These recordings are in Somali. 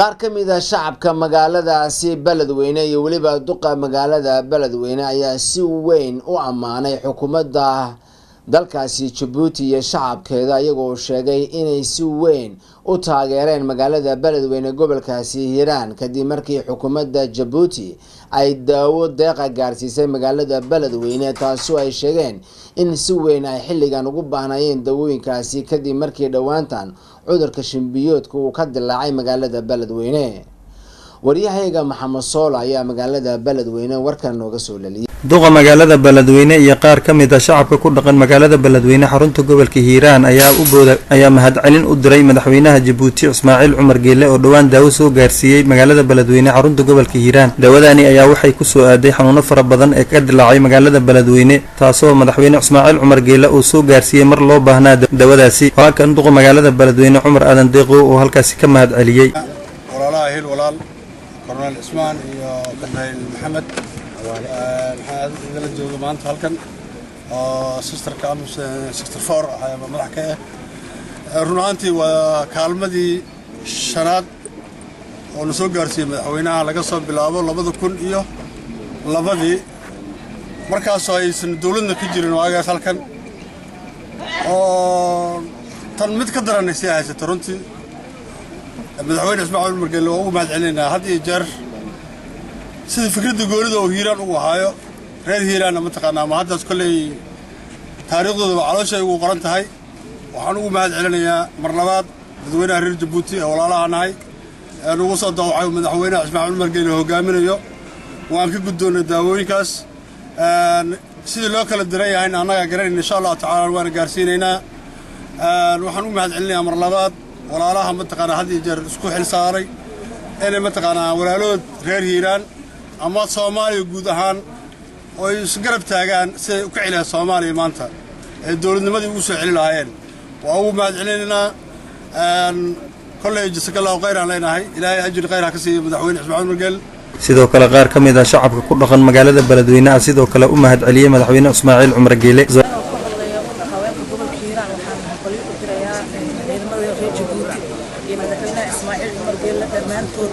qaar ka mid ah shacabka magaaladaasi Beledweyne iyo waliba duqa magaalada Beledweyne ayaa si weyn u amaanay xukuumadda dalkaasi Djibouti iyo shacabkeeda iyagoo sheegay inay si weyn u taageereen magaalada Beledweyne gobolkaasi Hiiraan kadib markii xukuumadda Djibouti ay daawo deeqa gaarsiisay magaalada Beledweyne taasoo ay sheegeen in si weyn ay xilligan ugu baahnayeen dawooyinkaasi kadib markii dhawaantan cudurka shimbiyoodka uu ka dilaacay magaalada Beledweyne. wariyahayga Maxamed Sool ayaa magaalada Beledweyne warkan nooga soo laaliyay. duqa magaalada Beledweyne iyo qaar ka mid ah shacabka ku dhaqan magaalada Beledweyne xarunta gobolka Hiiraan ayaa mahadcelin u diray madaxweynaha Djibouti Ismaaciil Cumar Geele oo dhawaan daawo soo gaarsiiyay magaalada Beledweyne xarunta gobolka Hiiraan. daawadani ayaa waxay ku soo aaday xanuuno fara badan ee ka dilaacay magaalada Beledweyne taasoo madaxweyne Ismaaciil Cumar Geele uu soo gaarsiiyay mar loo baahnaa daawadaasi. halkan duqa magaalada Beledweyne Cumar Aadan Deeqo oo halkaas ka mahadceliyay. Kornel Ismaan iyo Kornel Maxamed waxaan idin la joogo maanta halkan oo sisterka ama sister 4 ayaba madax ka ah runaantii waa kaalmadii shanaad oo la soo gaarsiiyay madaxweynaha laga soo bilaabo 2002 markaas oo aysan dawladna ka jirin waagaas halkan oo tan mid ka daran si haysato runtii madaxweyne Ismaaciil Cumar Geele oo mahadcelinaa had iyo jeer sida fikradda goolida oo Hiiraan ugu haayo reer Hiiraan ma taqaanaa ma haddaas kulay taariikhdooda caloosha ay ugu qoran tahay waxaan ugu mahadcelinayaa mar labaad madaxweynaha reer Djibouti ee walaalaha nahay ee ugu soo dawacay madaxweynaha Ismaaciil Cumar Geele hogaaminayo waan ka guddoonay daawooyinkaas sidii loo kala diray yahay annaga garanayna insha Allah tacaala waan gaarsiinaynaa waxaan u mahadcelinayaa mar labaad walaalaha ma taqaanaa had iyo jeer isku xil saaray inay ma taqaanaa walaalood reer Hiiraan ama Soomaaliya guud ahaan oo isgarab taagaan si ay u ka cilaa Soomaaliya maanta ee dawladnimadii ugu soo celi lahaayeen waa ugu mahadcelinaynaa kolleey jazakallahu khayran leenahay ilaahay ajri khayr ha ka siiyo madaxweyne Ismaaciil Cumar Geele. sidoo kale qaar ka mid ah shacabka ku dhaqan magaalada Beledweyne sidoo kale u mahadceliyay madaxweyne Ismaaciil Cumar Geele. Ismaaciil Cumar Geele dhammaantood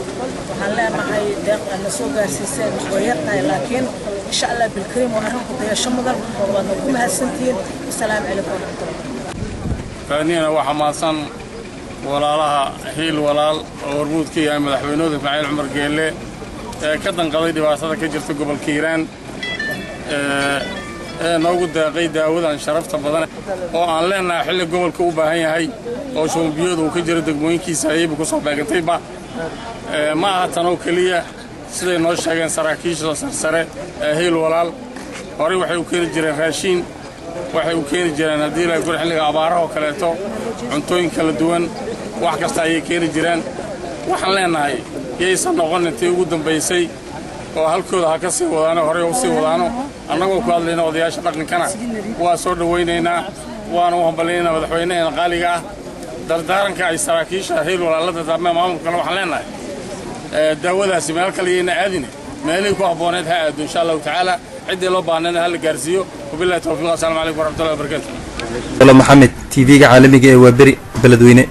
waxaan leenahay deeq la soo gaarsiisay way yartahay laakiin insha Allah bil kariim waa arrin ku dayasho mudan waad ku mahadsantiin. Assalaamu calaykum. فانينا وحماسان walaalaha hiil walaal oo hormuudka yahay madaxweynaha Ismaaciil Cumar Geele ka danqaday dhibaatada ka jirta gobolka Hiiraan noogu daaqay daawadan sharafta badan oo aan leenahay xilli gobolka u baahan yahay oo shambiyadu uu ka jiro degmooyinkiisa ayay ku soo beegantay ma aha tan oo kaliya siday noo sheegeen saraakiisha sare hiil walaal hore waxay u keenin jireen raashin waxay u keenin jireen hadii la gor xilliga abaaraha oo kaleeto cuntooyin kala duwan wax kasta ay keenin jireen waxaan leenahay yeysan noqon intii ugu dambeysay oo halkooda ha ka sii wadaano hore u sii wadaano annagoo ku hadlayna odayaasha dhaqankana waa soo dhaweynaynaa waana u hambalyeynaa madaxweynaha qaaliga ah dardaaranka ay saraakiisha hiil walaalada dhammaan maamulka waxaan leenahay daawadaasi meel kale yeena aadina meelay ku habooneed ha aado insha Allah taala cidii loo baahnaa hal gaarsiyo wabillahi tawfiiq. Assalaamu calaykum wa rahmatullahi wa barakaatuh. Maxamed TV-ga caalamiga ee waa beri Beledweyne.